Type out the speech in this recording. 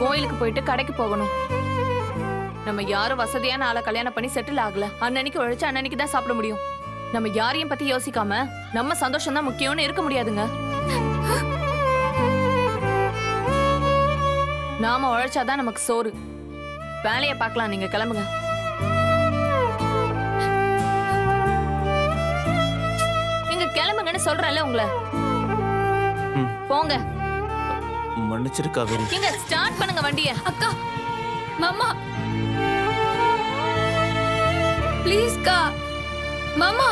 கோயிலுக்கு போயிட்டு கடைக்கு போகணும். நம்ம யாரும் வசதியான ஆளை கல்யாணம் பண்ணி செட்டில் ஆகல. அன்னன்னைக்கு உழைச்சு அன்னன்னைக்கு தான் சாப்பிட முடியும். நம்ம யாரையும் பத்தி யோசிக்காம நம்ம சந்தோஷம் தான் முக்கியம்னு இருக்க முடியாதுங்க. நாம உழைச்சாதான் நமக்கு சோறு. வேலையை பார்க்கலாம், நீங்க கிளம்புங்க. நீங்க கிளம்புங்கன்னு சொல்றேன்ல உங்களை. போங்க. மன்னிச்சிரு காவேரி. நீங்க ஸ்டார்ட் பண்ணுங்க வண்டிய. அக்கா, மாமா ப்ளீஸ் கா, மாமா.